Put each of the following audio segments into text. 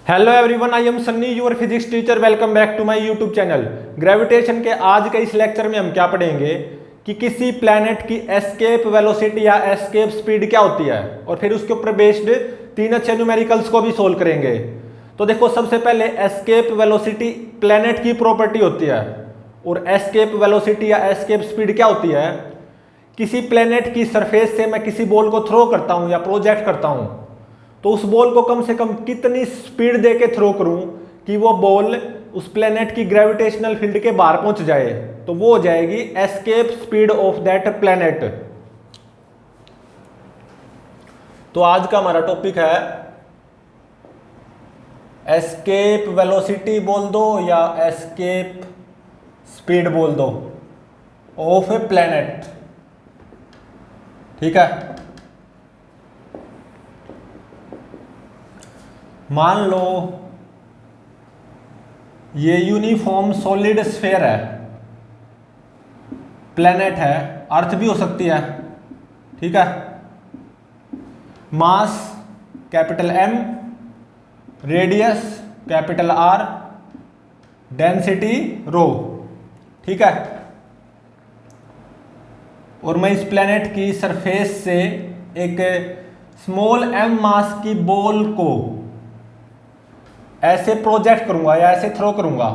Hello everyone, I am Sunny your physics teacher. Welcome back to my YouTube channel. Gravitation के आज के इस lecture में हम क्या पढ़ेंगे कि किसी प्लैनेट की एस्केप वेलोसिटी या एस्केप स्पीड क्या होती है, और फिर उसके ऊपर बेस्ड तीन अच्छे न्यूमेरिकल्स को भी सोल्व करेंगे। तो देखो, सबसे पहले एस्केप वेलोसिटी प्लैनेट की प्रॉपर्टी होती है, और एस्केप वेलोसिटी या एस्केप स्पीड क्या होती है। किसी प्लैनेट की सरफेस से मैं किसी बॉल को थ्रो करता हूँ या प्रोजेक्ट करता हूँ, तो उस बॉल को कम से कम कितनी स्पीड दे के थ्रो करूं कि वो बॉल उस प्लेनेट की ग्रेविटेशनल फील्ड के बाहर पहुंच जाए, तो वो हो जाएगी escape speed of that planet. तो आज का हमारा टॉपिक है एस्केप वेलोसिटी बोल दो या एस्केप स्पीड बोल दो ऑफ ए प्लेनेट। ठीक है, मान लो ये यूनिफॉर्म सॉलिड स्फीयर है, प्लेनेट है, अर्थ भी हो सकती है। ठीक है, mass capital M, radius capital R, density rho. ठीक है, और मैं इस प्लेनेट की सरफेस से एक स्मॉल m मास की बॉल को ऐसे प्रोजेक्ट करूंगा या ऐसे थ्रो करूंगा,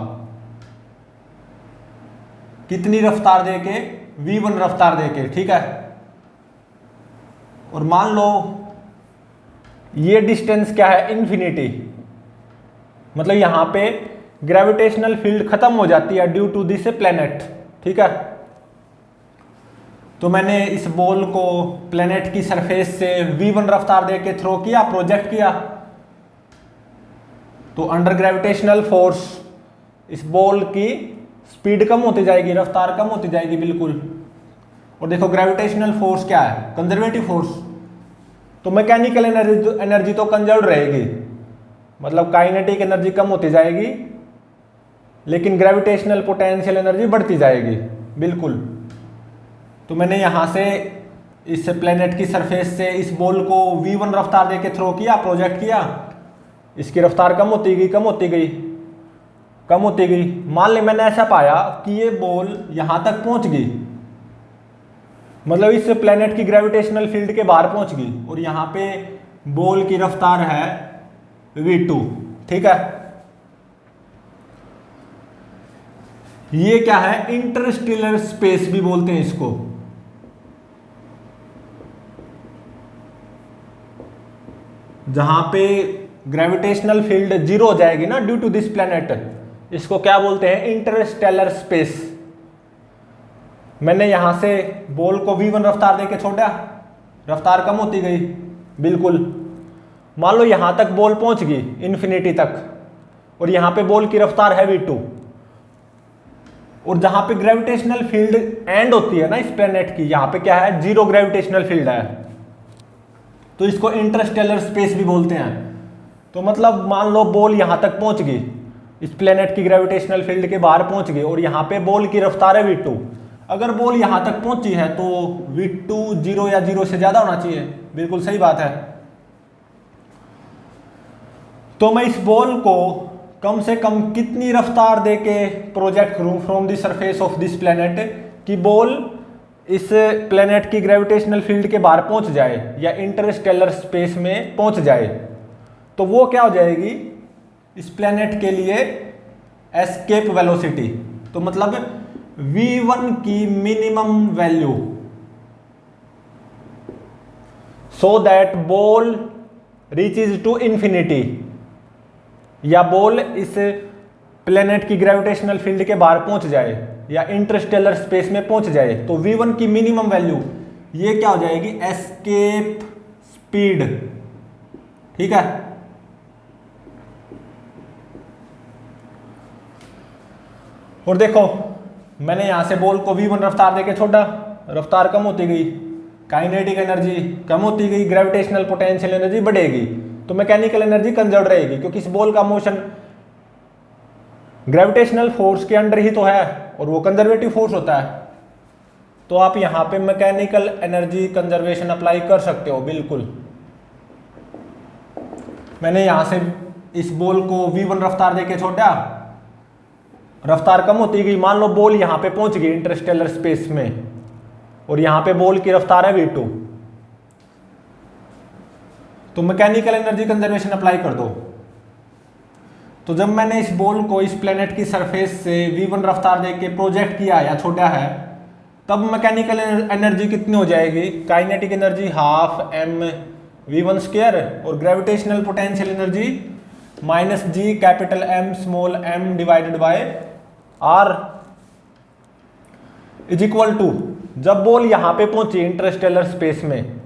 कितनी रफ्तार देके, v1 रफ्तार देके। ठीक है, और मान लो ये डिस्टेंस क्या है, इन्फिनिटी, मतलब यहां पे ग्रेविटेशनल फील्ड खत्म हो जाती है ड्यू टू दिस प्लेनेट। ठीक है, तो मैंने इस बॉल को प्लेनेट की सरफेस से v1 रफ्तार देके थ्रो किया, प्रोजेक्ट किया, तो अंडर ग्रेविटेशनल फोर्स इस बॉल की स्पीड कम होती जाएगी, रफ्तार कम होती जाएगी बिल्कुल। और देखो, ग्रेविटेशनल फोर्स क्या है, कंजर्वेटिव फोर्स, तो मैकेनिकल एनर्जी तो कंजर्व रहेगी, मतलब काइनेटिक एनर्जी कम होती जाएगी, लेकिन ग्रेविटेशनल पोटेंशियल एनर्जी बढ़ती जाएगी बिल्कुल। तो मैंने यहां से इस प्लेनेट की सरफेस से इस बॉल को v1 रफ्तार देके थ्रो किया, प्रोजेक्ट किया, इसकी रफ्तार कम होती गई, कम होती गई, कम होती गई। मान ले मैंने ऐसा पाया कि ये बॉल यहां तक पहुंच गई, मतलब इस प्लेनेट की ग्रेविटेशनल फील्ड के बाहर पहुंच गई, और यहां पे बॉल की रफ्तार है v2। ठीक है, ये क्या है, इंटरस्टेलर स्पेस भी बोलते हैं इसको। जहां पे ग्रेविटेशनल फील्ड जीरो हो जाएगी ना ड्यू टू दिस प्लेनेट, इसको क्या बोलते हैं, इंटरस्टेलर स्पेस। मैंने यहां से बॉल को v1 रफ्तार देके छोड़ा, रफ्तार कम होती गई बिल्कुल। मान लो यहां तक बॉल पहुंच गई इन्फिनिटी तक, और यहां पे बॉल की रफ्तार है v2, और जहां पे ग्रेविटेशनल फील्ड एंड होती है ना इस प्लेनेट की, यहां पे क्या है, जीरो ग्रेविटेशनल फील्ड है, तो इसको इंटरस्टेलर स्पेस भी बोलते हैं। तो मतलब मान लो बॉल यहां तक पहुंच गई, इस प्लेनेट की ग्रेविटेशनल फील्ड के बाहर पहुंच गई, और यहां पे बॉल की रफ्तार है v2। अगर बॉल यहां तक पहुंची है तो v2 जीरो या जीरो से ज्यादा होना चाहिए, बिल्कुल सही बात है। तो मैं इस बॉल को कम से कम कितनी रफ्तार देके प्रोजेक्ट करूं from the surface of this planet कि बॉल इस प्लेनेट की ग्रेविटेशनल फील्ड के बाहर पहुंच जाए या इंटरस्टेलर स्पेस में पहुंच जाए, तो वो क्या हो जाएगी इस प्लेनेट के लिए एस्केप वेलोसिटी। तो मतलब v1 की minimum value, so that ball reaches to infinity, या बॉल इस प्लेनेट की ग्रेविटेशनल फील्ड के बाहर पहुंच जाए या इंटरस्टेलर स्पेस में पहुंच जाए, तो v1 की मिनिमम वैल्यू ये क्या हो जाएगी, एस्केप स्पीड। ठीक है, और देखो मैंने यहां से बॉल को v1 रफ्तार देके छोड़ा, रफ्तार कम होती गई, काइनेटिक एनर्जी कम होती गई, ग्रेविटेशनल पोटेंशियल एनर्जी बढ़ेगी, तो मैकेनिकल एनर्जी कंजर्व रहेगी, क्योंकि इस बॉल का मोशन ग्रेविटेशनल फोर्स के अंडर ही तो है, और वो कंजर्वेटिव फोर्स होता है। तो आप यहां पे मैकेनिकल एनर्जी कंजर्वेशन अप्लाई कर सकते हो बिल्कुल। मैंने यहां से इस बॉल को v1 रफ्तार देके छोड़ा, रफ्तार कम होती गई, मान लो बॉल यहां पे पहुंच गई इंटरस्टेलर स्पेस में और यहां पे बॉल की रफ्तार है v2, तो मैकेनिकल एनर्जी कंजर्वेशन अप्लाई कर दो। तो जब मैंने इस बॉल को इस प्लेनेट की सरफेस से v1 रफ्तार देके प्रोजेक्ट किया या छोड़ा है, तब मैकेनिकल एनर्जी कितनी हो जाएगी, kinetic energy half m v1 square और gravitational potential energy minus G capital M small m divided by r is equal to, जब बॉल यहां पे पहुंची इंटरस्टेलर स्पेस में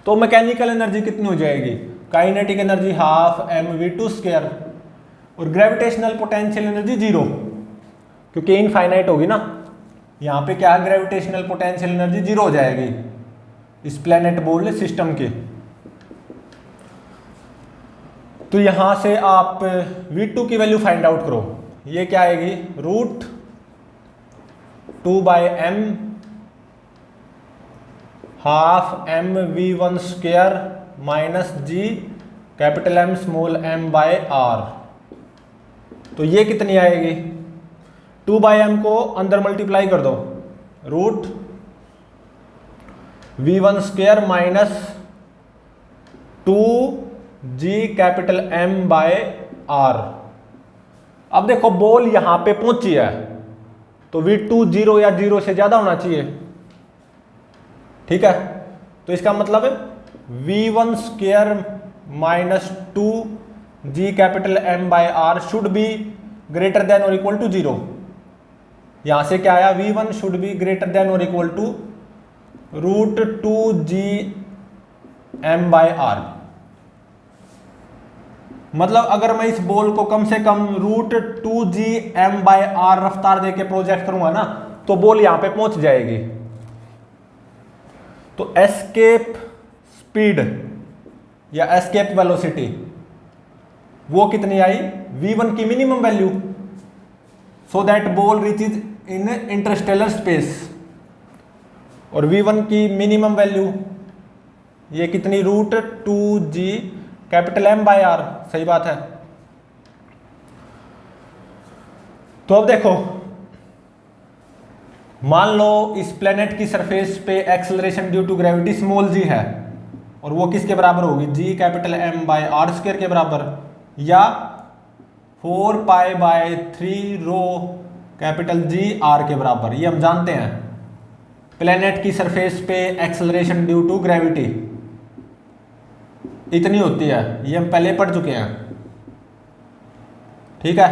तो मैकेनिकल एनर्जी कितनी हो जाएगी, kinetic energy half m v2 square और ग्रेविटेशनल पोटेंशियल एनर्जी जीरो, क्योंकि इनफाइनाइट होगी ना, यहाँ पे क्या है ग्रेविटेशनल पोटेंशियल एनर्जी जीरो हो जाएगी इस प्लेनेट बॉल सिस्टम के। तो यहाँ से आप v2 की वैल्यू फाइंड आउट करो, ये क्या आएगी root 2/m half m v1 square minus G capital M small m by r। तो ये कितनी आएगी, 2/m को अंदर मल्टीप्लाई कर दो, root v1 square minus 2g capital M by r। अब देखो बॉल यहां पे पहुंची है तो v2 जीरो या जीरो से ज्यादा होना चाहिए, ठीक है। तो इसका मतलब है v1 square minus 2g capital M by r should be greater than और इक्वल टू जीरो। यहां से क्या आया, v1 should be greater than और equal to root 2g m by r। मतलब अगर मैं इस बॉल को कम से कम root 2g m by r रफ्तार देके प्रोजेक्ट करूंगा ना, तो बॉल यहां पे पहुंच जाएगी। तो एस्केप स्पीड या एस्केप वेलोसिटी वो कितनी आई, v1 की minimum value, so that ball reaches in interstellar space, और v1 की मिनिमम वैल्यू ये कितनी, root 2g capital M by r, सही बात है। तो अब देखो, मान लो इस प्लेनेट की सरफेस पे acceleration due to gravity small g है, और वो किसके बराबर होगी, g capital M by r square के बराबर, या 4π/3 रो कैपिटल G r के बराबर। ये हम जानते हैं प्लेनेट की सरफेस पे एक्सेलरेशन ड्यू टू ग्रेविटी इतनी होती है, ये हम पहले पढ़ चुके हैं, ठीक है।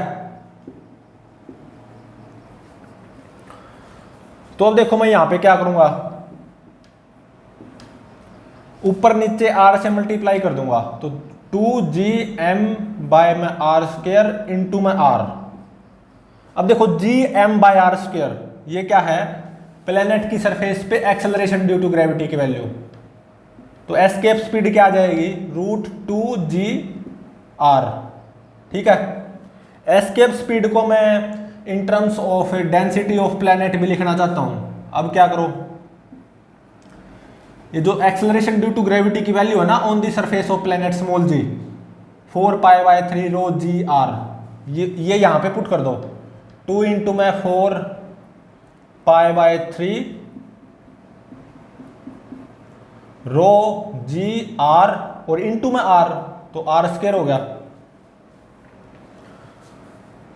तो अब देखो मैं यहां पे क्या करूंगा, ऊपर नीचे r से मल्टीप्लाई कर दूंगा, तो 2gm बाय में r स्क्वायर इंटू में r। अब देखो gm बाय r स्क्वायर ये क्या है, प्लेनेट की सरफेस पे एक्सेलरेशन ड्यू टू ग्रेविटी की वैल्यू। तो एस्केप स्पीड क्या आ जाएगी, रूट 2g r, ठीक है। एस्केप स्पीड को मैं in terms of density of planet भी लिखना चाहता हूं। अब क्या करो, ये जो एक्सेलरेशन ड्यू टू ग्रेविटी की वैल्यू है ना on the surface of planet small g, 4π/3 rho g r, ये यहां पे पुट कर दो, 2 इंटू में 4π/3 रो g r और इंटू में r, तो r स्क्वायर हो गया।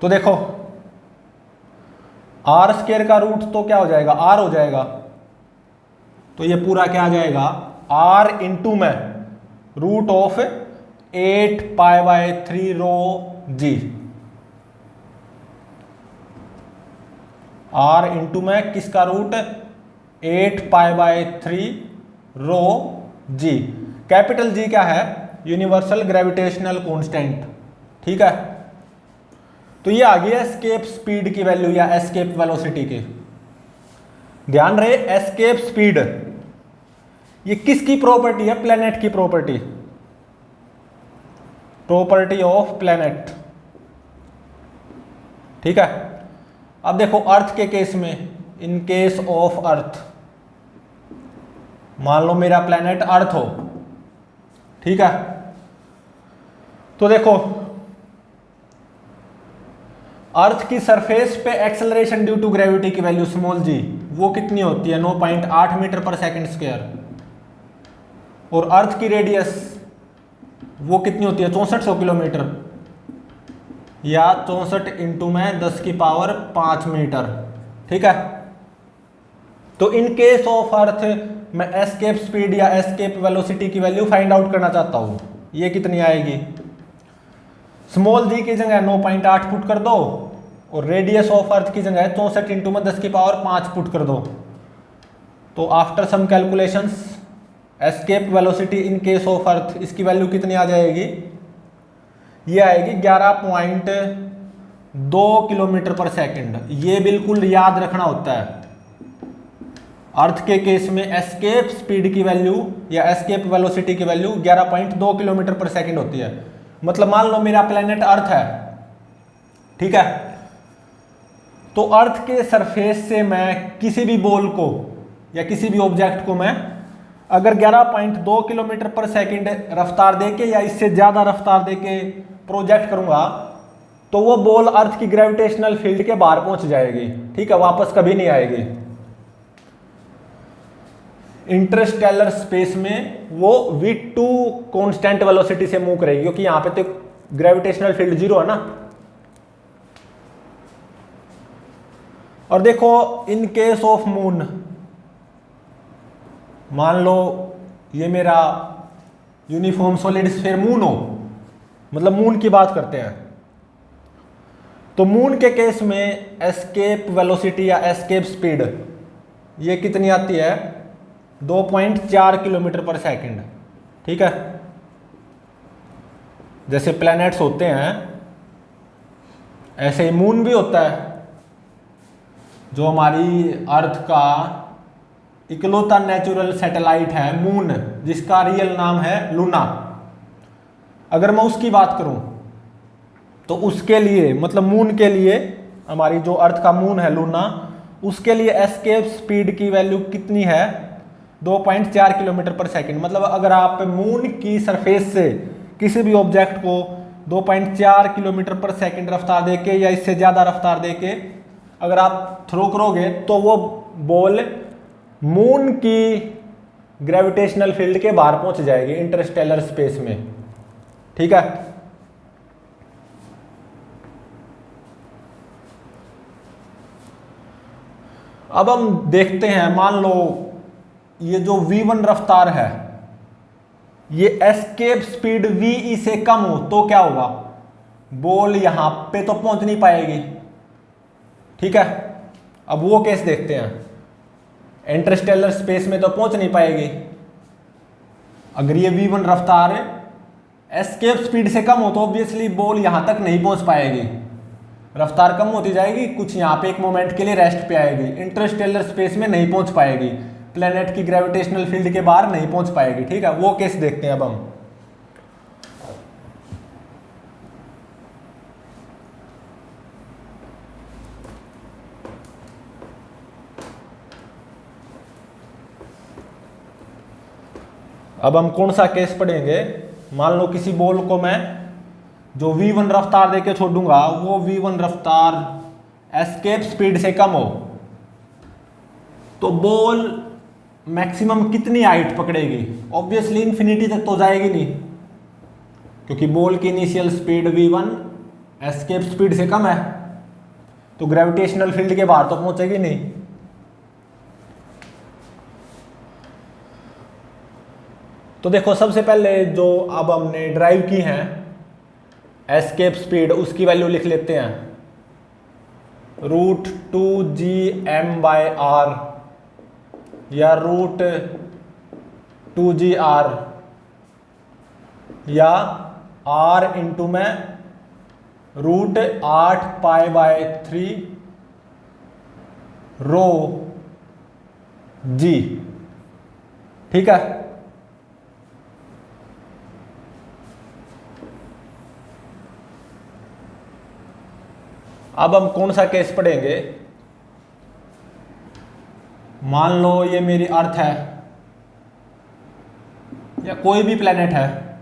तो देखो r स्क्वायर का रूट तो क्या हो जाएगा, r हो जाएगा, तो ये पूरा क्या आ जाएगा, r इंटू में root of 8π/3 rho g, r into में किसका root, 8π/3 rho g। Capital G क्या है, यूनिवर्सल ग्रेविटेशनल कांस्टेंट, ठीक है। तो ये आ गया एस्केप स्पीड की वैल्यू या एस्केप वेलोसिटी की। ध्यान रहे एस्केप स्पीड ये किसकी प्रॉपर्टी है, प्लेनेट की प्रॉपर्टी, प्रॉपर्टी ऑफ प्लेनेट, ठीक है। अब देखो अर्थ के केस में, इन केस ऑफ अर्थ, मान लो मेरा प्लेनेट अर्थ हो, ठीक है। तो देखो अर्थ की सरफेस पे एक्सेलरेशन ड्यू टू ग्रेविटी की वैल्यू स्मॉल जी वो कितनी होती है 9.8 मीटर पर सेकंड स्क्वायर, और अर्थ की रेडियस वो कितनी होती है 6400 किलोमीटर, या 64 इंटू में 10 की पावर 5 मीटर। ठीक है, तो इन केस ऑफ अर्थ मैं एस्केप स्पीड या एस्केप वेलोसिटी की वैल्यू फाइंड आउट करना चाहता हूं, ये कितनी आएगी। स्मॉल जी की जगह 9.8 पुट कर दो और रेडियस ऑफ अर्थ की जगह 64 इंटू में 10 की पावर 5 पुट कर दो। तो after some calculations escape velocity in case of earth इसकी वैल्यू कितनी आ जाएगी, ये आएगी 11.2 किलोमीटर पर सेकंड। ये बिल्कुल याद रखना होता है, अर्थ के केस में एस्केप स्पीड की वैल्यू या एस्केप वेलोसिटी की वैल्यू 11.2 किलोमीटर पर सेकंड होती है। मतलब मान लो मेरा प्लेनेट अर्थ है, ठीक है, तो अर्थ के सरफेस से मैं किसी भी बॉल को या किसी भी ऑब्जेक्ट को मैं अगर 11.2 किलोमीटर पर सेकंड रफ्तार देके या इससे ज्यादा रफ्तार देके प्रोजेक्ट करूंगा तो वो बॉल अर्थ की ग्रेविटेशनल फील्ड के बाहर पहुंच जाएगी। ठीक है, वापस कभी नहीं आएगी। इंटरस्टेलर स्पेस में वो v2 कांस्टेंट वेलोसिटी से मूव करेगी, क्योंकि यहां पे तो ग्रेविटेशनल फील्ड जीरो है ना। और देखो इन केस ऑफ मून, मान लो ये मेरा यूनिफॉर्म सॉलिड स्फीयर मून हो, मतलब मून की बात करते हैं, तो मून के केस में एस्केप वेलोसिटी या एस्केप स्पीड ये कितनी आती है 2.4 किलोमीटर पर सेकंड। ठीक है, जैसे प्लैनेट्स होते हैं ऐसे ही मून भी होता है, जो हमारी अर्थ का इकलौता नेचुरल सैटेलाइट है मून, जिसका रियल नाम है लूना। अगर मैं उसकी बात करूं तो उसके लिए मतलब मून के लिए, हमारी जो अर्थ का मून है लूना, उसके लिए एस्केप स्पीड की वैल्यू कितनी है 2.4 किलोमीटर पर सेकंड। मतलब अगर आप मून की सरफेस से किसी भी ऑब्जेक्ट को 2.4 किलोमीटर पर सेकंड रफ्तार देके या इससे ज़्यादा रफ्तार देके अगर आप थ्रो करोगे तो वो बॉल मून की ग्रेविटेशनल फील्ड के बाहर पहुंच जाएगी इंटरस्टेलर स्पेस में। ठीक है, अब हम देखते हैं, मान लो ये जो v1 रफ्तार है ये एस्केप स्पीड ve से कम हो तो क्या होगा, बॉल यहां पे तो पहुंच नहीं पाएगी। ठीक है, अब वो केस देखते हैं, इंटरस्टेलर स्पेस में तो पहुंच नहीं पाएगी। अगर ये v1 रफ्तार एस्केप स्पीड से कम हो तो ऑब्वियसली बॉल यहां तक नहीं पहुंच पाएगी, रफ्तार कम होती जाएगी, कुछ यहां पे एक मोमेंट के लिए रेस्ट पे आएगी, इंटरस्टेलर स्पेस में नहीं पहुंच पाएगी, प्लेनेट की ग्रेविटेशनल फील्ड के बाहर नहीं पहुंच पाएगी। ठीक है, वो केस देखते हैं अब हम। अब हम कौन सा केस पढ़ेंगे, मान लो किसी बॉल को मैं जो v1 रफ्तार देके छोड़ूंगा वो v1 रफ्तार एस्केप स्पीड से कम हो तो बॉल मैक्सिमम कितनी हाइट पकड़ेगी, ऑब्वियसली इन्फिनिटी तक तो जाएगी नहीं, क्योंकि बॉल की initial speed v1 escape speed से कम है, तो ग्रेविटेशनल फील्ड के बाहर तो पहुंचेगी नहीं। तो देखो सबसे पहले जो अब हमने ड्राइव की है एस्केप स्पीड, उसकी वैल्यू लिख लेते हैं, √2gm/r या √2gr या r इंटू में √8π/3 ρg। ठीक है, अब हम कौन सा केस पढ़ेंगे, मान लो ये मेरी अर्थ है या कोई भी प्लेनेट है,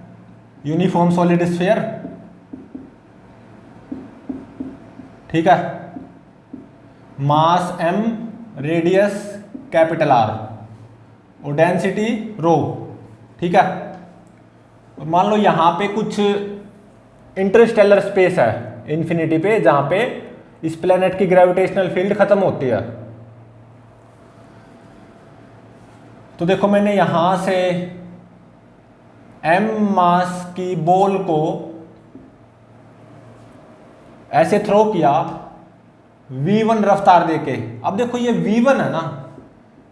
यूनिफॉर्म सॉलिड स्फीयर। ठीक है, मास m, रेडियस कैपिटल R और डेंसिटी रो। ठीक है, और मान लो यहां पे कुछ इंटरस्टेलर स्पेस है इन्फिनिटी पे, जहां पे इस प्लेनेट की ग्रेविटेशनल फील्ड खत्म होती है। तो देखो मैंने यहां से m मास की बॉल को ऐसे थ्रो किया v1 रफ्तार देके। अब देखो ये v1 है ना,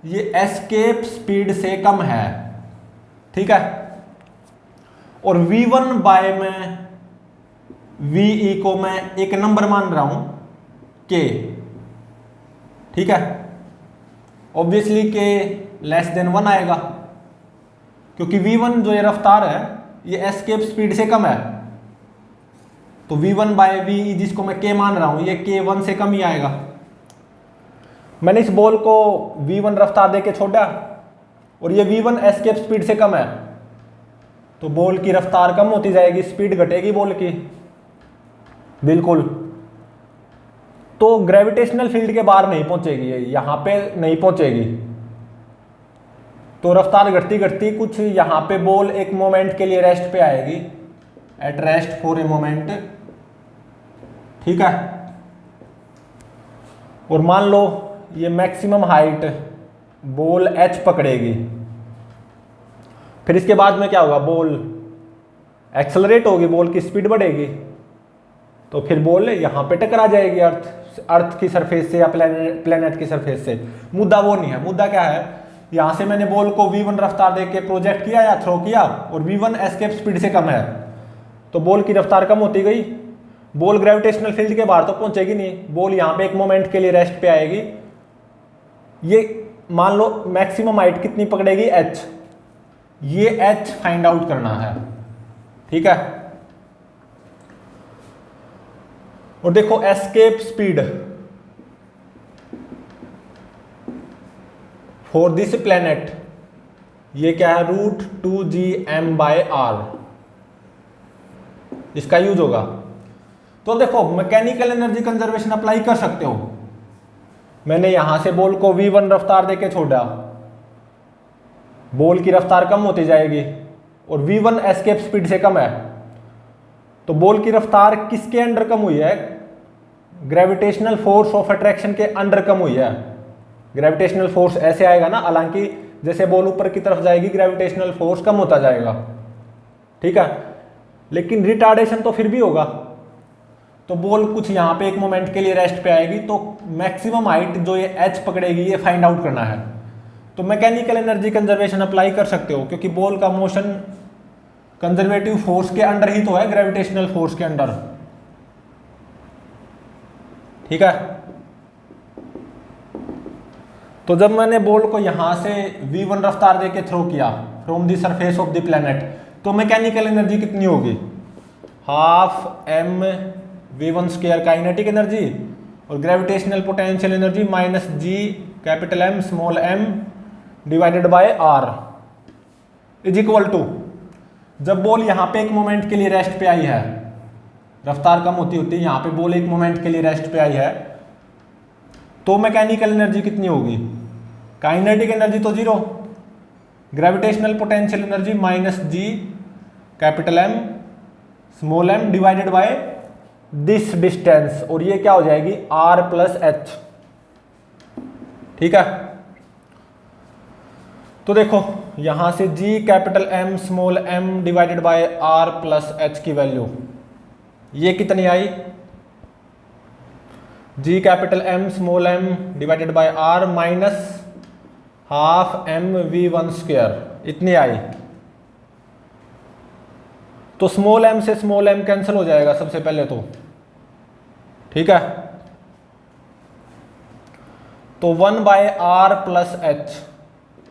ये एस्केप स्पीड से कम है। ठीक है, और v1 बाय में ve को मैं एक नंबर मान रहा हूं k। ठीक है, ऑब्वियसली k लेस देन 1 आएगा, क्योंकि v1 जो ये रफ्तार है ये एस्केप स्पीड से कम है। तो v1 बाय ve जिसको मैं k मान रहा हूं, ये k 1 से कम ही आएगा। मैंने इस बॉल को v1 रफ्तार देके छोड़ा और ये v1 एस्केप स्पीड से कम है, तो बॉल की रफ्तार कम होती जाएगी, स्पीड घटेगी बॉल की, बिल्कुल। तो ग्रेविटेशनल फील्ड के बाहर नहीं पहुंचेगी, ये यहां पे नहीं पहुंचेगी। तो रफ्तार घटती घटती कुछ यहां पे बॉल एक मोमेंट के लिए रेस्ट पे आएगी, eight rest for a moment. ठीक है, और मान लो ये मैक्सिमम हाइट बॉल h पकड़ेगी। फिर इसके बाद में क्या होगा, बॉल एक्सेलरेट होगी, बॉल की स्पीड बढ़ेगी, तो फिर बॉल यहां पे टकरा जाएगी अर्थ की सरफेस से या प्लेनेट की सरफेस से। मुद्दा वो नहीं है, मुद्दा क्या है, यहां से मैंने बॉल को v1 रफ्तार देके प्रोजेक्ट किया या थ्रो किया और v1 एस्केप स्पीड से कम है, तो बॉल की रफ्तार कम होती गई। बॉल ग्रेविटेशनल फील्ड के बाहर तो पहुंचेगी नहीं, बॉल यहां पे एक मोमेंट के लिए रेस्ट पे आएगी। ये मान लो मैक्सिमम हाइट कितनी पकड़ेगी, h। ये h फाइंड आउट करना है। ठीक है, और देखो escape speed for this planet ये क्या है, √2gm/r, इसका यूज होगा। तो देखो मैकेनिकल एनर्जी कंजर्वेशन अप्लाई कर सकते हो। मैंने यहां से बॉल को v1 रफ्तार देके छोड़ा, बॉल की रफ्तार कम होती जाएगी और v1 एस्केप स्पीड से कम है, तो बॉल की रफ्तार किसके अंडर कम हुई है, ग्रेविटेशनल फोर्स ऑफ अट्रैक्शन के अंडर कम हुई है। ग्रेविटेशनल फोर्स ऐसे आएगा ना, हालांकि जैसे बॉल ऊपर की तरफ जाएगी ग्रेविटेशनल फोर्स कम होता जाएगा। ठीक है, लेकिन रिटार्डेशन तो फिर भी होगा, तो बॉल कुछ यहां पे एक मोमेंट के लिए रेस्ट पे आएगी, तो मैक्सिमम हाइट जो ये h पकड़ेगी ये फाइंड आउट करना है। तो मैकेनिकल एनर्जी कंजर्वेशन अप्लाई कर सकते हो, क्योंकि बॉल का मोशन कंजर्वेटिव फोर्स के अंडर ही तो है, ग्रेविटेशनल फोर्स के अंडर। ठीक है, तो जब मैंने बॉल को यहां से v1 रफ्तार देके थ्रो किया from the surface of the planet, तो मैकेनिकल एनर्जी कितनी होगी, half m v1² kinetic energy और gravitational potential energy -g capital M small m divided by r is equal to, जब बॉल यहां पे एक मोमेंट के लिए रेस्ट पे आई है, रफ्तार कम होती होती यहां पे बॉल एक मोमेंट के लिए रेस्ट पे आई है, तो मैकेनिकल एनर्जी कितनी होगी, काइनेटिक एनर्जी तो 0, gravitational potential energy -g capital M small m divided by this distance, और ये क्या हो जाएगी r प्लस h। ठीक है, तो देखो यहां से g capital M small m divided by r plus h की वैल्यू ये कितनी आई, g capital M small m divided by r minus half m v1², इतनी आई। तो स्मॉल m से स्मॉल m कैंसिल हो जाएगा सबसे पहले तो। ठीक है, तो 1/r प्लस h,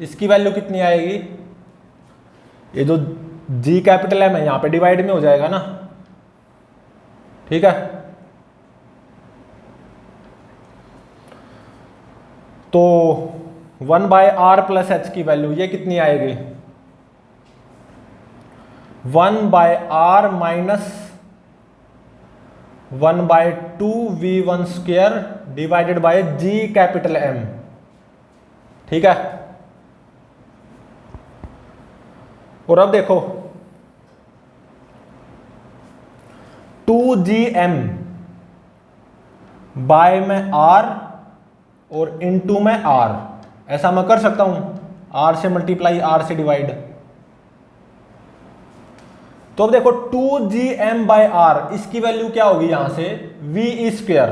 इसकी वैल्यू कितनी आएगी, ये जो g कैपिटल M है यहां पे डिवाइड में हो जाएगा ना। ठीक है, तो 1/r प्लस h की वैल्यू ये कितनी आएगी, 1/r minus 1/2v1 divided by G capital M। ठीक है, और अब देखो 2gm बाय में r और इनटू में r, ऐसा मैं कर सकता हूं, r से मल्टीप्लाई r से डिवाइड। तो अब देखो 2gm बाय r, इसकी वैल्यू क्या होगी यहां से v स्क्वायर,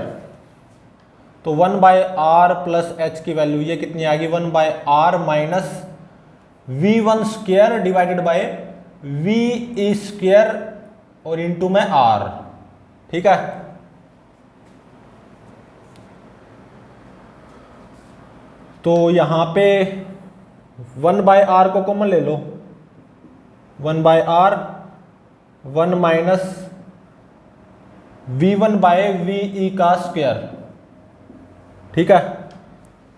तो 1/r प्लस h की वैल्यू ये कितनी आ गई 1/r minus v1 square divided bye v square और इनटू में r। ठीक है, तो यहां पे 1/r को कॉमन ले लो, 1/r 1 minus v1 by v का स्क्वायर। ठीक है,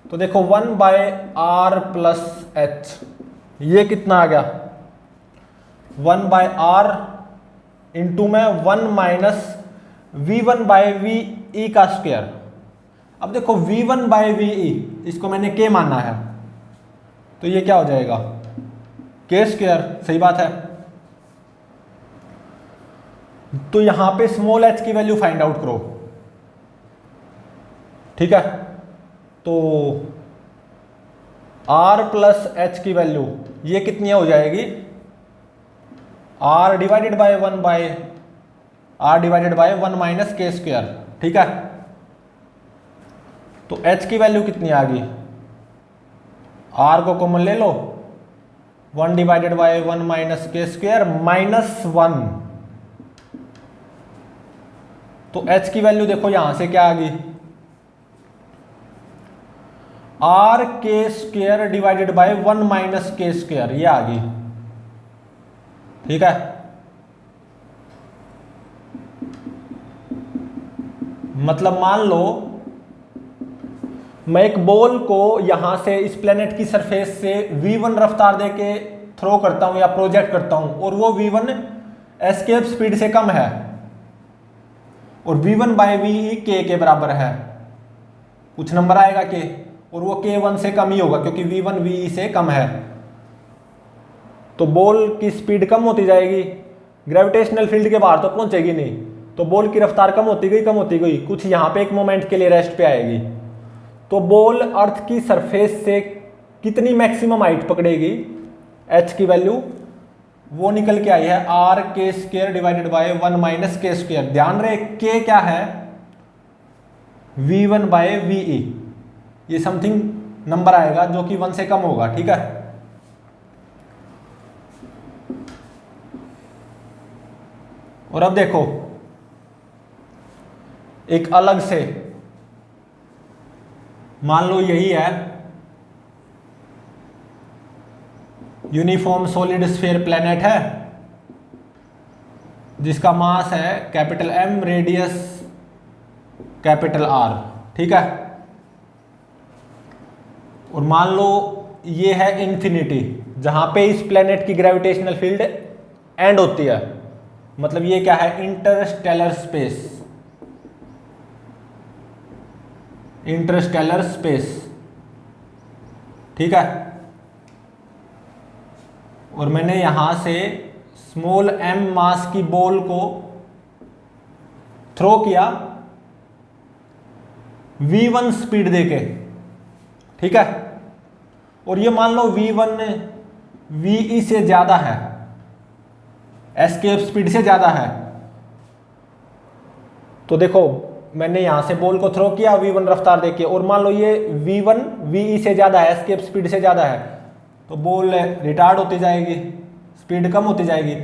तो देखो 1/r प्लस h, ये कितना आ गया 1/r इंटू में 1 माइनस v1 बाय वी का स्क्वायर। अब देखो v1 बाय वी, इसको मैंने k माना है, तो ये क्या हो जाएगा k स्क्वायर, सही बात है। तो यहां पे स्मॉल h की वैल्यू फाइंड आउट करो। ठीक है, तो r प्लस h की वैल्यू ये कितनी हो जाएगी r divided by 1 minus k square. ठीक है, तो h की वैल्यू कितनी आ गई, r को कॉमन ले लो, 1 divided by 1 minus k square minus 1, तो h की वैल्यू देखो यहां से क्या आ गई r k square divided by 1 minus k square, ये आ गई। ठीक है, मतलब मान लो मैं एक बॉल को यहां से इस प्लेनेट की सरफेस से v1 रफ्तार देके थ्रो करता हूं या प्रोजेक्ट करता हूं, और वो v1 एस्केप स्पीड से कम है और v1 बाय वी k के बराबर है, कुछ नंबर आएगा k, और वो k1 से कम ही होगा क्योंकि v1 ve से कम है, तो बॉल की स्पीड कम होती जाएगी, ग्रेविटेशनल फील्ड के बाहर तो पहुंचेगी नहीं, तो बॉल की रफ्तार कम होती गई, कुछ यहां पे एक मोमेंट के लिए रेस्ट पे आएगी, तो बॉल अर्थ की सरफेस से कितनी मैक्सिमम हाइट पकड़ेगी, h की वैल्यू वो निकल के आई है r k square divided by 1 minus k square. ध्यान रहे k क्या है v1 बाय ve, ये समथिंग नंबर आएगा जो कि 1 से कम होगा। ठीक है, और अब देखो एक अलग से, मान लो यही है यूनिफॉर्म सॉलिड स्फीयर प्लेनेट है जिसका मास है capital M, radius capital R। ठीक है, और मान लो ये है इंफिनिटी, जहां पे इस प्लेनेट की ग्रेविटेशनल फील्ड एंड होती है, मतलब ये क्या है इंटरस्टेलर स्पेस। ठीक है, और मैंने यहां से स्मॉल m मास की बॉल को थ्रो किया v1 स्पीड देके। ठीक है, और ये मान लो v1 ve से ज्यादा है, एस्केप स्पीड से ज्यादा है, तो देखो मैंने यहां से बॉल को थ्रो किया v1 रफ्तार देके, और मान लो ये v1 ve से ज्यादा है, एस्केप स्पीड से ज्यादा है, तो बॉल रिटार्ड होती जाएगी, स्पीड कम होती जाएगी,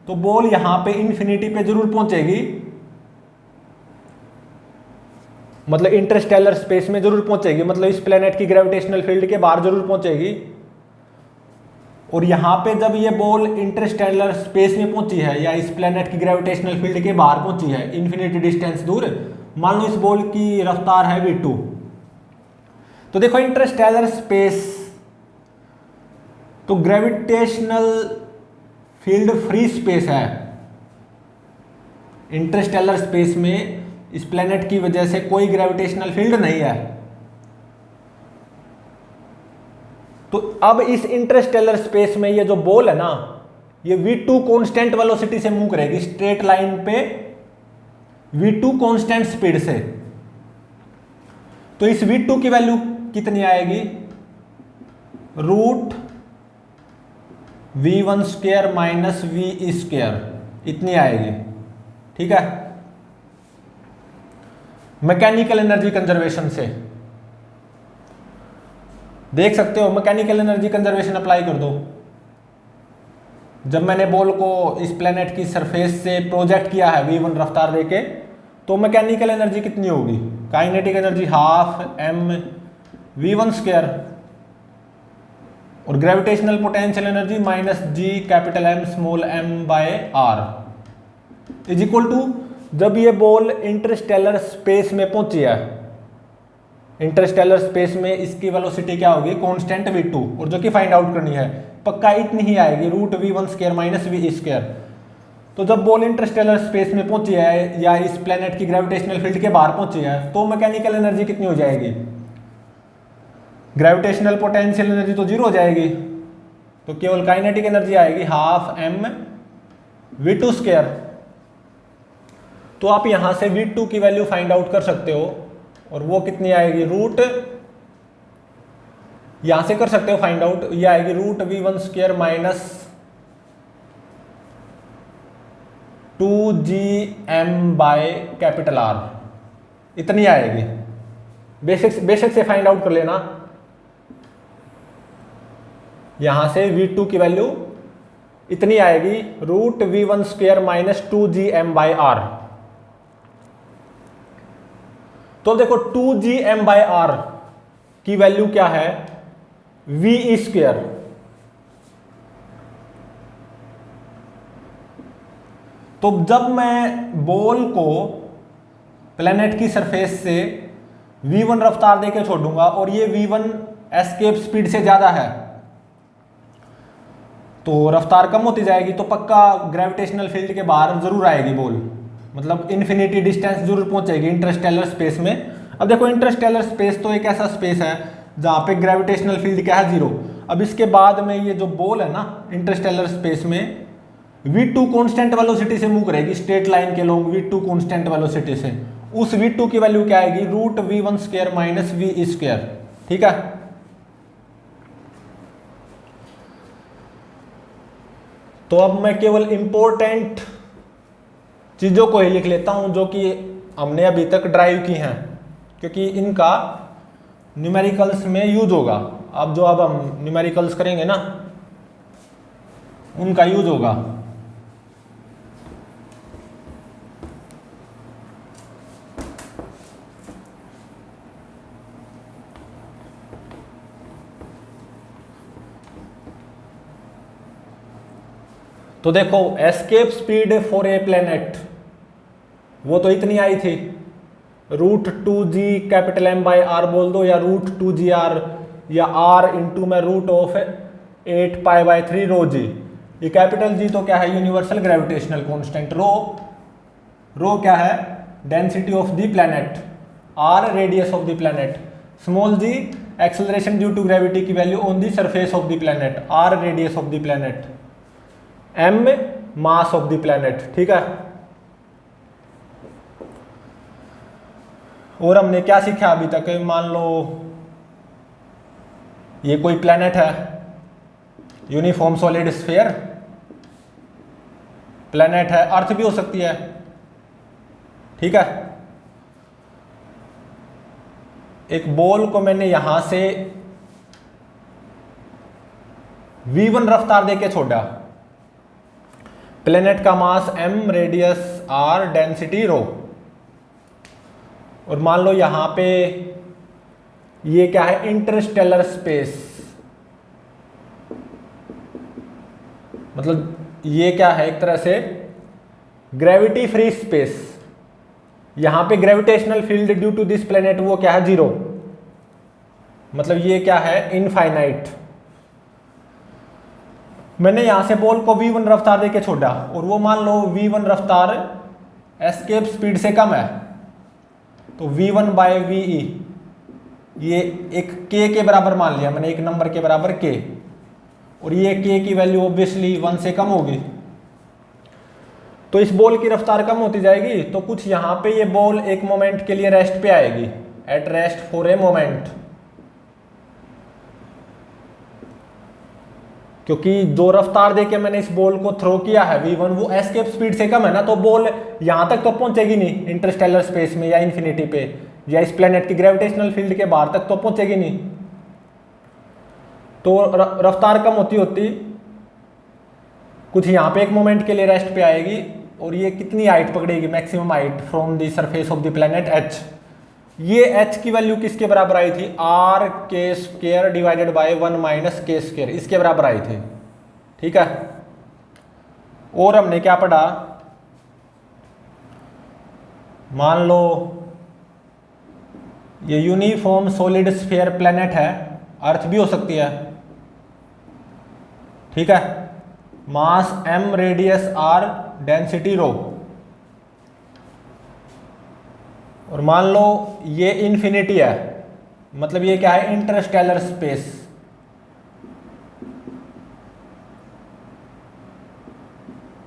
तो बॉल यहां पे इन्फिनिटी पे जरूर पहुंचेगी, मतलब इंटरस्टेलर स्पेस में जरूर पहुंचेगी, मतलब इस प्लेनेट की ग्रेविटेशनल फील्ड के बाहर जरूर पहुंचेगी। और यहां पे जब ये बॉल इंटरस्टेलर स्पेस में पहुंची है या इस प्लेनेट की ग्रेविटेशनल फील्ड के बाहर पहुंची है इन्फिनिटी डिस्टेंस दूर, मान लो इस बॉल की रफ्तार है v2, तो देखो इंटरस्टेलर स्पेस, तो ग्रेविटेशनल फील्ड फ्री स्पेस है, इंटरस्टेलर स्पेस में इस प्लेनेट की वजह से कोई ग्रेविटेशनल फील्ड नहीं है। तो अब इस इंटरस्टेलर स्पेस में ये जो बॉल है ना, ये v2 कांस्टेंट वेलोसिटी से मूव करेगी स्ट्रेट लाइन पे v2 कांस्टेंट स्पीड से। तो इस v2 की वैल्यू कितनी आएगी, root v1 square minus v square इतनी आएगी। ठीक है, मैकेनिकल एनर्जी कंजर्वेशन से देख सकते हो, मैकेनिकल एनर्जी कंजर्वेशन अप्लाई कर दो। जब मैंने बॉल को इस प्लेनेट की सरफेस से प्रोजेक्ट किया है v1 रफ्तार देके, तो मैकेनिकल एनर्जी कितनी होगी, kinetic energy half m v1 square और gravitational potential energy minus g capital M small m by r is equal to, जब ये बॉल इंटरस्टेलर स्पेस में पहुंची है, इंटरस्टेलर स्पेस में इसकी वेलोसिटी क्या होगी, कांस्टेंट v2, और जो कि फाइंड आउट करनी है पक्का इतनी ही आएगी, root v1 square minus v square. तो जब बॉल इंटरस्टेलर स्पेस में पहुंची है या इस प्लेनेट की ग्रेविटेशनल फील्ड के बाहर पहुंची है, तो मैकेनिकल एनर्जी कितनी हो जाएगी, ग्रेविटेशनल पोटेंशियल एनर्जी तो जीरो हो जाएगी, तो केवल काइनेटिक एनर्जी आएगी हाफ m v2 स्क्वायर। तो आप यहां से v2 की वैल्यू फाइंड आउट कर सकते हो, और वो कितनी आएगी, रूट, यहां से कर सकते हो फाइंड आउट, ये आएगी root v1 square minus 2gm by capital R इतनी आएगी। बेशक से फाइंड आउट कर लेना, यहां से v2 की वैल्यू इतनी आएगी, root v1 square minus 2gm by R। तो देखो 2gm बाय R की वैल्यू क्या है, v स्क्वायर। तो जब मैं बॉल को प्लेनेट की सरफेस से v1 रफ्तार देके छोड़ूंगा और ये v1 एस्केप स्पीड से ज्यादा है, तो रफ्तार कम होती जाएगी, तो पक्का ग्रेविटेशनल फील्ड के बाहर जरूर आएगी बॉल, मतलब इन्फिनिटी डिस्टेंस जरूर पहुंचेगी इंटरस्टेलर स्पेस में। अब देखो इंटरस्टेलर स्पेस तो एक ऐसा स्पेस है जहां पे ग्रेविटेशनल फील्ड क्या है, जीरो। अब इसके बाद में ये जो बॉल है ना इंटरस्टेलर स्पेस में v2 कांस्टेंट वेलोसिटी से मूव करेगी स्ट्रेट लाइन के लोग v2 कांस्टेंट वेलोसिटी से, उस v2 की वैल्यू क्या आएगी, root v1 square minus v square. ठीक है, तो अब मैं केवल इंपॉर्टेंट चीजों को ही लिख लेता हूं जो कि हमने अभी तक ड्राइव की हैं, क्योंकि इनका न्यूमेरिकल्स में यूज होगा। अब हम न्यूमेरिकल्स करेंगे ना, उनका यूज होगा। तो देखो escape speed for a planet वो तो इतनी आई थी, root 2g capital M by R बोल दो, या रूट 2gr, या R इंटू में root of 8 pi by 3 rho G. ये कैपिटल G तो क्या है, यूनिवर्सल ग्रेविटेशनल कांस्टेंट। रो क्या है, density of the planet, R radius of the planet, small g acceleration due to gravity की value on the surface of the planet, R radius of the planet, M mass of the planet. ठीक है, और हमने क्या सीखा अभी तक, मान लो ये कोई प्लेनेट है, यूनिफॉर्म सॉलिड स्फीयर प्लेनेट है, अर्थ भी हो सकती है। ठीक है, एक बॉल को मैंने यहां से v1 रफ्तार देके छोड़ा, प्लेनेट का मास m, radius r, density rho, और मान लो यहां पे ये क्या है, इंटरस्टेलर स्पेस, मतलब ये क्या है, एक तरह से ग्रेविटी फ्री स्पेस। यहां पे gravitational field due to this planet वो क्या है, जीरो, मतलब ये क्या है, इनफाइनाइट। मैंने यहां से बॉल को v1 रफ्तार देके छोड़ा, और वो मान लो v1 रफ्तार एस्केप स्पीड से कम है, तो v1 बाय वी ये एक k के बराबर मान लिया मैंने, एक नंबर के बराबर k, और ये k की वैल्यू ऑब्वियसली 1 से कम होगी, तो इस बॉल की रफ्तार कम होती जाएगी। तो कुछ यहाँ पे ये बॉल एक मोमेंट के लिए रेस्ट पे आएगी, eight rest for a moment, क्योंकि जो रफ्तार देके मैंने इस बॉल को थ्रो किया है v1 वो एस्केप स्पीड से कम है ना, तो बॉल यहां तक तो पहुंचेगी नहीं इंटरस्टेलर स्पेस में या इन्फिनिटी पे या इस प्लेनेट की ग्रेविटेशनल फील्ड के बाहर तक तो पहुंचेगी नहीं, तो रफ्तार कम होती होती कुछ यहाँ पे एक मोमेंट के लिए रेस्ट पे आएगी, और ये कितनी हाइट पकड़ेगी, maximum height from the surface of the planet h। ये h की वैल्यू किसके बराबर आई थी, आर के स्क्वायर डिवाइडेड बाय 1 माइनस के स्क्वायर, इसके बराबर आई थी। ठीक है, और हमने क्या पढ़ा, मान लो ये यूनिफॉर्म सॉलिड स्फीयर प्लेनेट है, अर्थ भी हो सकती है। ठीक है, मास m, radius r, density rho, और मान लो ये इन्फिनिटी है, मतलब ये क्या है, इंटरस्टेलर स्पेस।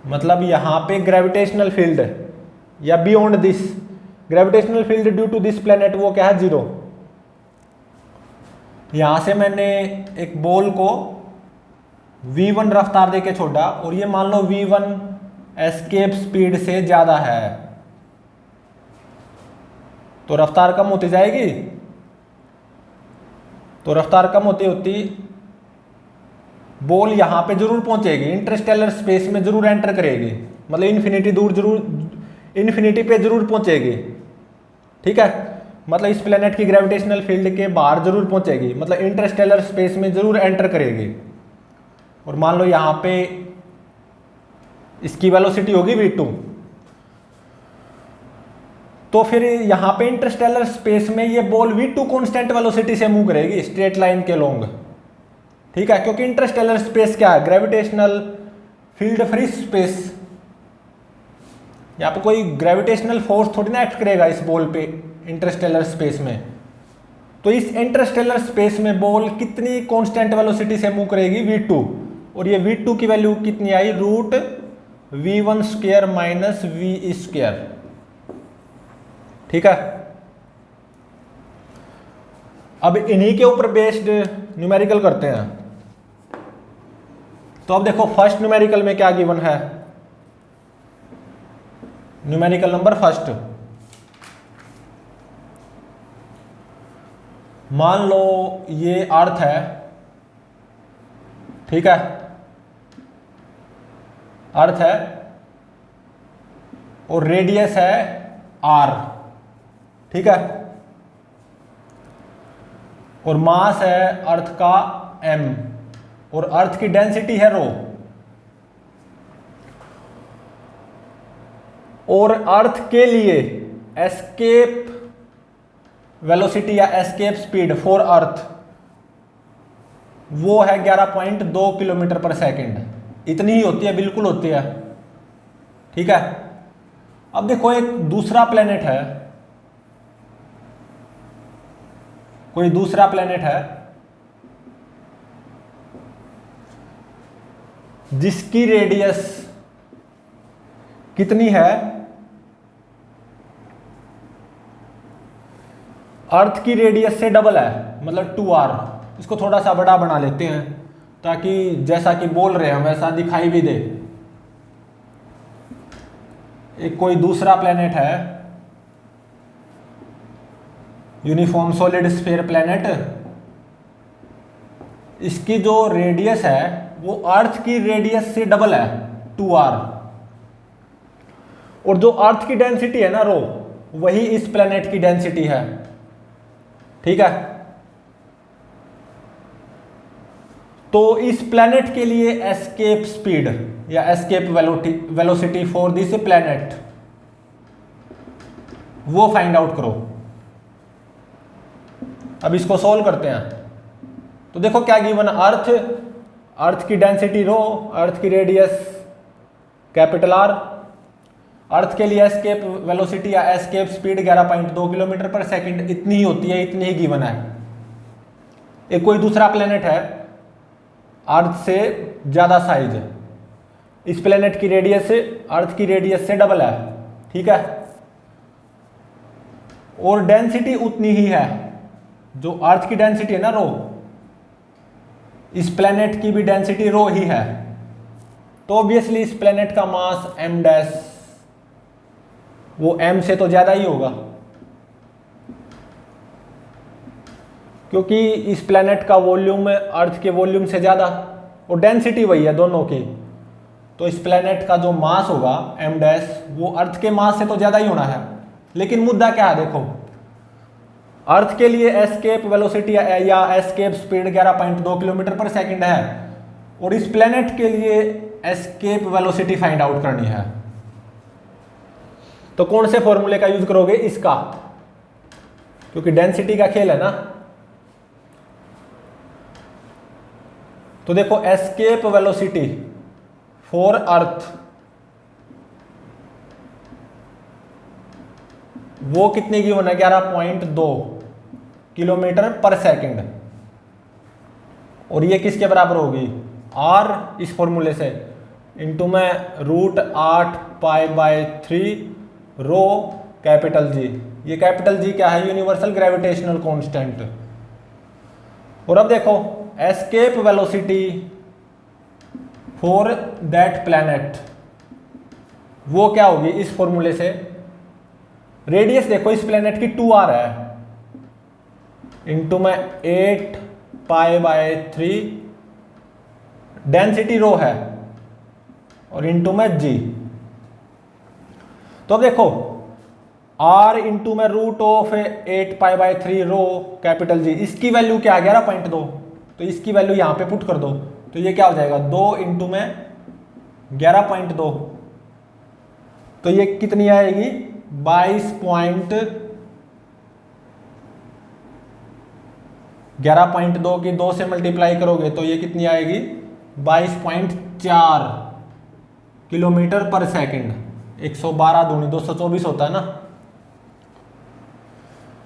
मतलब यहां पे ग्रेविटेशनल फील्ड या beyond this gravitational field due to this planet वो क्या है, 0। यहां से मैंने एक बॉल को v1 रफ्तार देके छोड़ा, और ये मान लो v1 एस्केप स्पीड से ज्यादा है, तो रफ्तार कम होती जाएगी, तो रफ्तार कम होती होती बॉल यहां पे जरूर पहुंचेगी, इंटरस्टेलर स्पेस में जरूर एंटर करेगी, मतलब इन्फिनिटी दूर जरूर, इन्फिनिटी पे जरूर पहुंचेगी। ठीक है, मतलब इस प्लेनेट की ग्रेविटेशनल फील्ड के बाहर जरूर पहुंचेगी, मतलब इंटरस्टेलर स्पेस में जरूर एंटर करेगी। और मान लो यहां पे इसकी वेलोसिटी होगी v2, तो फिर यहां पे इंटरस्टेलर स्पेस में ये बॉल v2 कांस्टेंट वेलोसिटी से मूव करेगी स्ट्रेट लाइन के लॉन्ग। ठीक है, क्योंकि इंटरस्टेलर स्पेस क्या है, ग्रेविटेशनल फील्ड फ्री स्पेस, यहां पे कोई ग्रेविटेशनल फोर्स थोड़ी ना एक्ट करेगा इस बॉल पे इंटरस्टेलर स्पेस में, तो इस इंटरस्टेलर स्पेस में बॉल कितनी कांस्टेंट वेलोसिटी से मूव करेगी, v2, और ये v2 की वैल्यू कितनी आई, root v1 square minus v square. ठीक है, अब इन्हीं के ऊपर बेस्ड न्यूमेरिकल करते हैं। तो अब देखो फर्स्ट न्यूमेरिकल में क्या गिवन है, न्यूमेरिकल नंबर फर्स्ट, मान लो ये अर्थ है। ठीक है, अर्थ है और रेडियस है r। ठीक है, और मास है अर्थ का m, और अर्थ की डेंसिटी है रो, और अर्थ के लिए एस्केप वेलोसिटी या एस्केप स्पीड फॉर अर्थ वो है 11.2 किलोमीटर पर सेकंड। इतनी ही होती है, बिल्कुल होती है। ठीक है, अब देखो एक दूसरा प्लेनेट है, कोई दूसरा प्लेनेट है जिसकी रेडियस कितनी है, अर्थ की रेडियस से डबल है, मतलब 2r। इसको थोड़ा सा बड़ा बना लेते हैं ताकि जैसा कि बोल रहे हैं वैसा दिखाई भी दे। एक कोई दूसरा प्लेनेट है, यूनिफॉर्म सॉलिड स्फीयर प्लेनेट, इसकी जो रेडियस है वो अर्थ की रेडियस से डबल है, 2r, और जो अर्थ की डेंसिटी है ना रो, वही इस प्लेनेट की डेंसिटी है। ठीक है, तो इस प्लेनेट के लिए एस्केप स्पीड या escape velocity for this planet वो फाइंड आउट करो। अब इसको सॉल्व करते हैं। तो देखो क्या गिवन, अर्थ की डेंसिटी रो, अर्थ की रेडियस कैपिटल R, अर्थ के लिए एस्केप वेलोसिटी या escape speed 11.2 kilometre per second इतनी ही होती है, इतनी ही गिवन है। एक कोई दूसरा प्लेनेट है अर्थ से ज्यादा साइज, इस प्लेनेट की रेडियस से अर्थ की रेडियस से डबल है, ठीक है, और डेंसिटी उतनी ही है, जो अर्थ की डेंसिटी है ना रो, इस प्लेनेट की भी डेंसिटी रो ही है। तो ऑब्वियसली इस प्लेनेट का मास m डैश वो m से तो ज्यादा ही होगा, क्योंकि इस प्लेनेट का वॉल्यूम अर्थ के वॉल्यूम से ज्यादा और डेंसिटी वही है दोनों की। तो इस प्लेनेट का जो मास होगा m डैश वो अर्थ के मास से तो ज्यादा ही होना है। लेकिन मुद्दा क्या है, देखो अर्थ के लिए एस्केप वेलोसिटी या escape speed 11.2 kilometre per second है और इस प्लेनेट के लिए एस्केप वेलोसिटी फाइंड आउट करनी है। तो कौन से फॉर्मूले का यूज करोगे, इसका, क्योंकि डेंसिटी का खेल है ना। तो देखो एस्केप वेलोसिटी फॉर अर्थ वो कितने की होना है, 11.2 किलोमीटर पर सेकंड, और ये किसके बराबर होगी, r इस फॉर्मूले से इंटू में √8π/3 रो कैपिटल जी। ये कैपिटल जी क्या है, यूनिवर्सल ग्रेविटेशनल कांस्टेंट। और अब देखो escape velocity for that planet वो क्या होगी, इस फॉर्मूले से रेडियस देखो इस प्लैनेट की 2r है, इंटू में 8π/3 डेंसिटी रो है और इंटू में g। तो अब देखो r इंटू में √8π/3 रो कैपिटल जी, इसकी वैल्यू क्या है 11.2, तो इसकी वैल्यू यहां पे पुट कर दो, तो ये क्या हो जाएगा 2 इंटू में 11.2, तो ये कितनी आएगी 11.2 की 2 से मल्टीप्लाई करोगे तो ये कितनी आएगी 22.4 किलोमीटर पर सेकंड। 112 दूनी 224 होता है ना।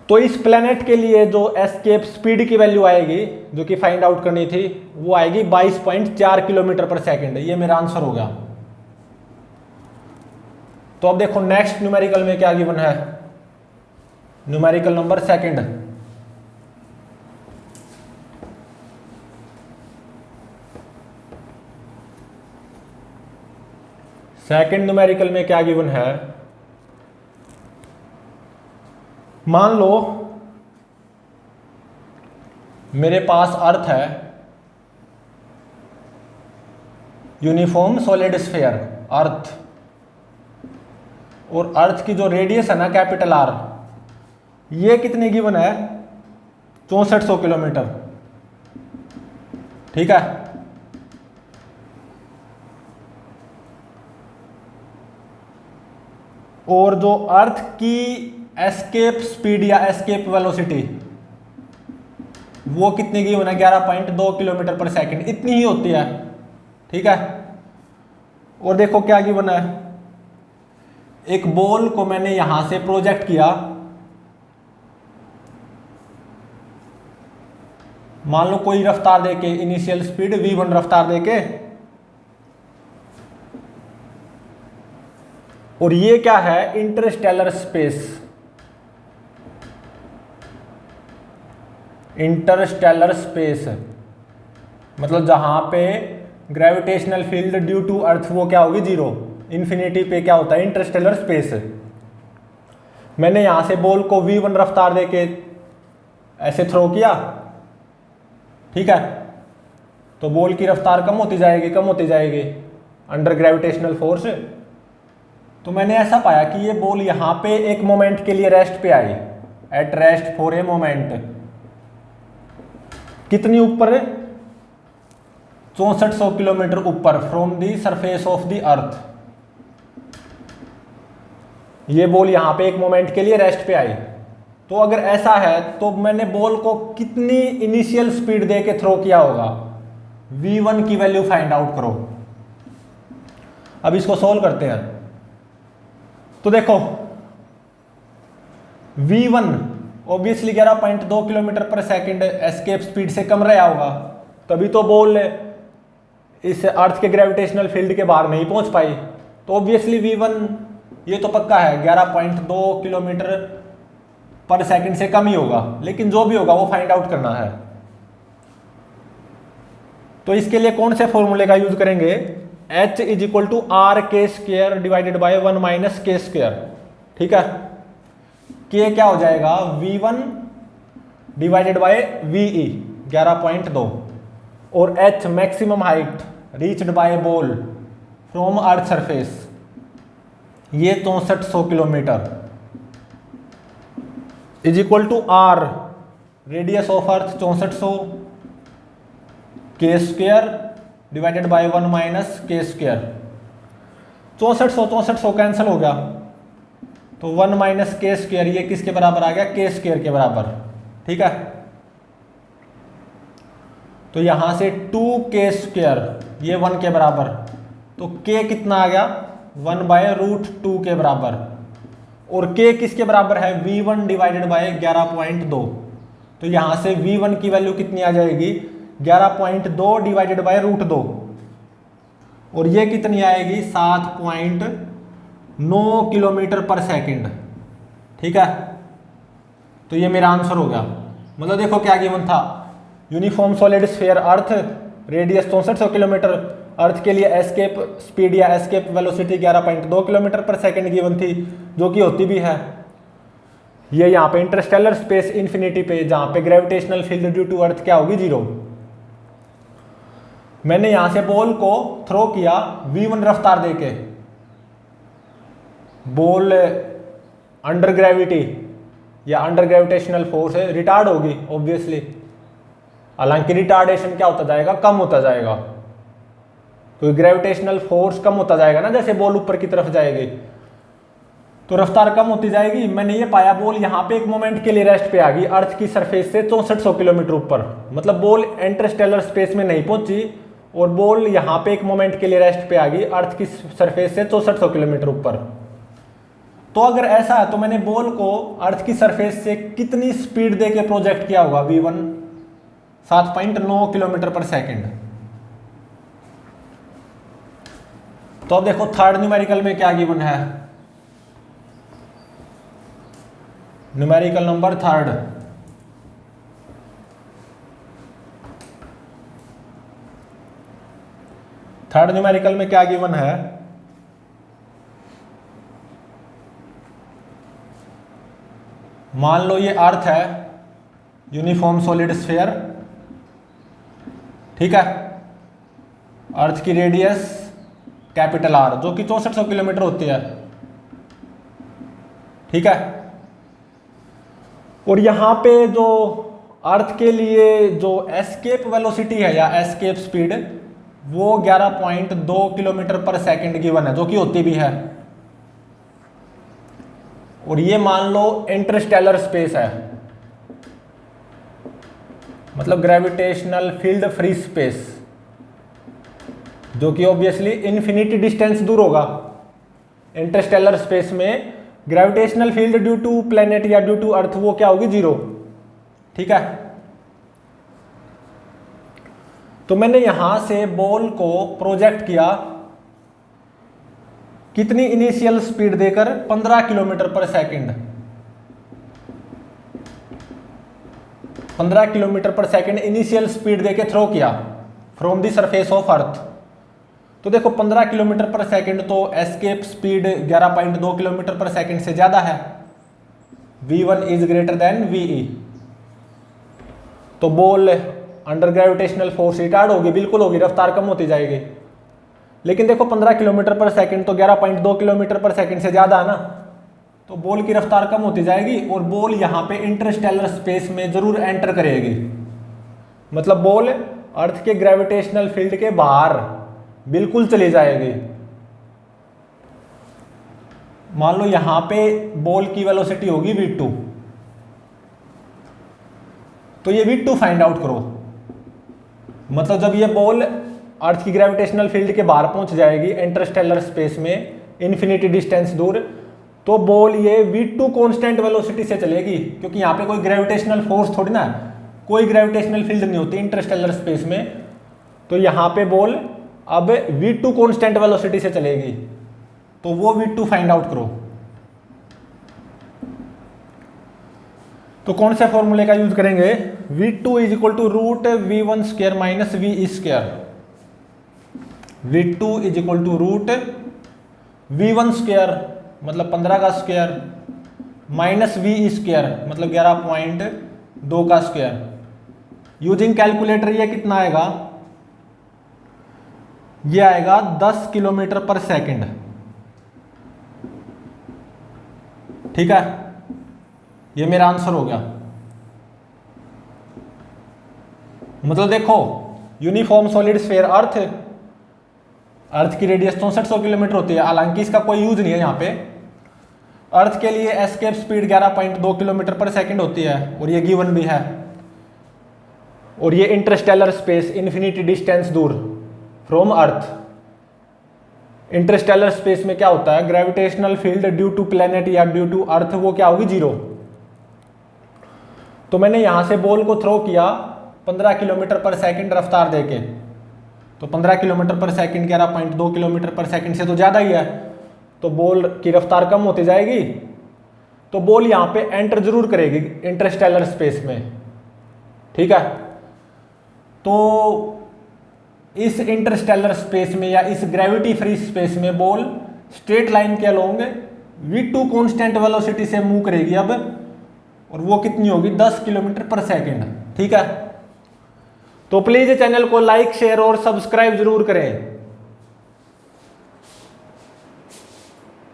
तो इस प्लेनेट के लिए जो एस्केप स्पीड की वैल्यू आएगी जो कि फाइंड आउट करनी थी वो आएगी 22.4 किलोमीटर पर सेकंड। ये मेरा आंसर हो गया। तो अब देखो नेक्स्ट न्यूमेरिकल में क्या गिवन है, numerical number second. Second numerical में क्या गिवन है, मान लो मेरे पास अर्थ है, यूनिफॉर्म सॉलिड स्फीयर अर्थ, और अर्थ की जो रेडियस है ना कैपिटल आर, ये कितनी गिवन है 6400 किलोमीटर, ठीक है। और जो अर्थ की एस्केप स्पीड या एस्केप वेलोसिटी वो कितनी गिवन है 11.2 किलोमीटर पर सेकंड, इतनी ही होती है, ठीक है। और देखो क्या गिवन है, एक बॉल को मैंने यहां से प्रोजेक्ट किया, मान लो कोई रफ्तार देके, इनिशियल स्पीड v1 रफ्तार देके, और ये क्या है इंटरस्टेलर स्पेस, इंटरस्टेलर स्पेस मतलब जहां पे gravitational field due to earth वो क्या होगी 0, इन्फिनिटी पे क्या होता है इंटरस्टेलर स्पेस। मैंने यहां से बॉल को v1 रफ्तार देके ऐसे थ्रो किया, ठीक है, तो बॉल की रफ्तार कम होती जाएगी अंडर ग्रेविटेशनल फोर्स। तो मैंने ऐसा पाया कि ये बॉल यहां पे एक मोमेंट के लिए रेस्ट पे आई, at rest for a moment, कितनी ऊपर, 6400 किलोमीटर ऊपर from the surface of the earth. ये बॉल यहां पे एक मोमेंट के लिए रेस्ट पे आई। तो अगर ऐसा है तो मैंने बॉल को कितनी इनिशियल स्पीड दे के थ्रो किया होगा, v1 की वैल्यू फाइंड आउट करो। अब इसको सोल्व करते हैं। तो देखो v1 obviously 11.2 kilometre per second escape speed से कम रहा होगा, तभी तो बॉल इस अर्थ के ग्रेविटेशनल फील्ड के बाहर नहीं पहुंच पाई। तो ऑब्वियसली v1 ये तो पक्का है 11.2 किलोमीटर पर सेकंड से कम ही होगा, लेकिन जो भी होगा वो फाइंड आउट करना है। तो इसके लिए कौन से फॉर्मूले का यूज करेंगे, h is equal to R के स्क्वायर डिवाइडेड बाय 1 माइनस के स्क्वायर। ठीक है, k क्या हो जाएगा v1 डिवाइडेड बाय ve 11.2 और h maximum height reached by ball from earth surface ये 6400 kilometre is equal to R radius of earth 6400 k square divided by 1 minus के square. 6400 cancel हो गया, तो 1 माइनस के स्क्वायर ये किसके बराबर आ गया, के स्क्वायर के बराबर। ठीक है, तो यहां से 2 के स्क्वायर ये 1 के बराबर, तो k कितना आ गया 1 बाय रूट 2 के बराबर, और k किसके बराबर है v1 डिवाइडेड बाय 11.2। तो यहां से v1 की वैल्यू कितनी आ जाएगी 11.2 डिवाइडेड बाय रूट 2, और ये कितनी आएगी 7.9 किलोमीटर पर सेकंड। ठीक है, तो ये मेरा आंसर हो गया। मतलब देखो क्या गिवन था, uniform solid sphere earth radius 6400 kilometre, earth के लिए एस्केप स्पीड या escape velocity 11.2 kilometre per second given थी, जो कि होती भी है। ये यहाँ पे इंटरस्टेलर स्पेस इंफिनिटी पे जहाँ पे gravitational field due to earth क्या होगी 0। मैंने यहां से बॉल को थ्रो किया v1 रफ्तार देके, बॉल अंडर ग्रेविटी या अंडर ग्रेविटेशनल फोर्स है रिटार्ड होगी ऑब्वियसली। हालांकि रिटार्डेशन क्या होता जाएगा, कम होता जाएगा, तो ग्रेविटेशनल फोर्स कम होता जाएगा ना जैसे बॉल ऊपर की तरफ जाएगी, तो रफ्तार कम होती जाएगी। मैंने ये पाया बॉल यहाँ पे एक मोमेंट के लिए रेस्ट पे आ गई अर्थ की सरफेस से 6400 किलोमीटर ऊपर, मतलब बॉल इंटरस्टेलर स्पेस में नहीं पहुंची और बॉल यहाँ पे एक मोमेंट के लिए रेस्ट पे आ गई अर्थ की सरफेस से 6400 किलोमीटर ऊपर। तो अगर ऐसा है तो मैंने बॉल को अर्थ की सरफेस से कितनी स्पीड दे के प्रोजेक्ट किया होगा v1 7.9 किलोमीटर पर सेकंड। तो अब देखो थर्ड न्यूमेरिकल में क्या गिवन है, numerical number third. Third numerical में क्या गिवन है, मान लो ये अर्थ है यूनिफॉर्म सॉलिड स्फीयर। ठीक है, अर्थ की रेडियस कैपिटल आर जो कि 6400 किलोमीटर होती है। ठीक है, और यहां पे जो अर्थ के लिए जो एस्केप वेलोसिटी है या एस्केप स्पीड वो 11.2 किलोमीटर पर सेकंड गिवन है, जो कि होती भी है। और ये मान लो इंटरस्टेलर स्पेस है, मतलब ग्रेविटेशनल फील्ड फ्री स्पेस, जो कि ऑब्वियसली इन्फिनिटी डिस्टेंस दूर होगा। इंटरस्टेलर स्पेस में gravitational field due to planet या ड्यू टू अर्थ वो क्या होगी 0। ठीक है, तो मैंने यहां से बॉल को प्रोजेक्ट किया कितनी इनिशियल स्पीड देकर 15 kilometre per second, 15 kilometre per second initial speed देके थ्रो किया from the surface of earth. तो देखो 15 किलोमीटर पर सेकंड तो escape speed 11.2 kilometre per second से ज्यादा है, v1 is greater than ve। तो ball under gravitational force retard होगी, बिल्कुल होगी, रफ्तार कम होती जाएगी। लेकिन देखो 15 किलोमीटर पर सेकंड तो 11.2 किलोमीटर पर सेकंड से ज्यादा है ना, तो बॉल की रफ्तार कम होती जाएगी और बॉल यहाँ पे इंटरस्टेलर स्पेस में जरूर एंटर करेगी, मतलब बॉल अर्थ के ग्रेविटेशनल फील्ड के बाहर बिल्कुल चली जाएगी। मान लो यहां पे बॉल की वेलोसिटी होगी v2, तो ये v2 फाइंड आउट करो। मतलब जब ये बॉल अर्थ की ग्रेविटेशनल फील्ड के बाहर पहुंच जाएगी इंटरस्टेलर स्पेस में इन्फिनिटी डिस्टेंस दूर, तो बॉल ये v2 कांस्टेंट वेलोसिटी से चलेगी, क्योंकि यहाँ पे कोई ग्रेविटेशनल फोर्स थोड़ी ना, कोई ग्रेविटेशनल फील्ड नहीं होती इंटरस्टेलर स्पेस में। तो यहाँ पे बॉल अब v2 कांस्टेंट वेलोसिटी से चलेगी, तो वो v2 फाइंड आउट करो। तो कौन से फॉर्मूले का यूज करेंगे, v2 is equal to root v1 square minus v square. v2 is equal to root v1 square मतलब 15 का स्क्वायर माइनस v स्क्वायर मतलब 11.2 का स्क्वायर। यूजिंग कैलकुलेटर ये कितना आएगा, ये आएगा 10 किलोमीटर पर सेकंड। ठीक है, ये मेरा आंसर हो गया। मतलब देखो, यूनिफॉर्म सॉलिड स्फीयर अर्थ की रेडियस 6400 किलोमीटर होती है, हालांकि इसका कोई यूज नहीं है यहाँ पे। अर्थ के लिए escape speed 11.2 kilometre per second होती है, और ये गिवन भी है। और ये इंटरस्टेलर स्पेस इन्फिनिटी डिस्टेंस दूर फ्रॉम अर्थ। इंटरस्टेलर स्पेस में क्या होता है, gravitational field due to planet या ड्यू टू अर्थ वो क्या होगी, 0। तो मैंने यहां से बॉल को थ्रो किया 15 किलोमीटर पर सेकंड रफ्तार देके, तो 15 kilometre per second 11.2 kilometre per second से तो ज्यादा ही है, तो बॉल की रफ्तार कम होती जाएगी। तो बॉल यहां पे एंटर जरूर करेगी इंटरस्टेलर स्पेस में। ठीक है, तो इस इंटरस्टेलर स्पेस में या इस ग्रेविटी फ्री स्पेस में बॉल स्ट्रेट लाइन के अलोंग v2 कांस्टेंट वेलोसिटी से मूव करेगी अब, और वो कितनी होगी, 10 किलोमीटर पर सेकंड। ठीक है, तो प्लीज चैनल को लाइक शेयर और सब्सक्राइब जरूर करें।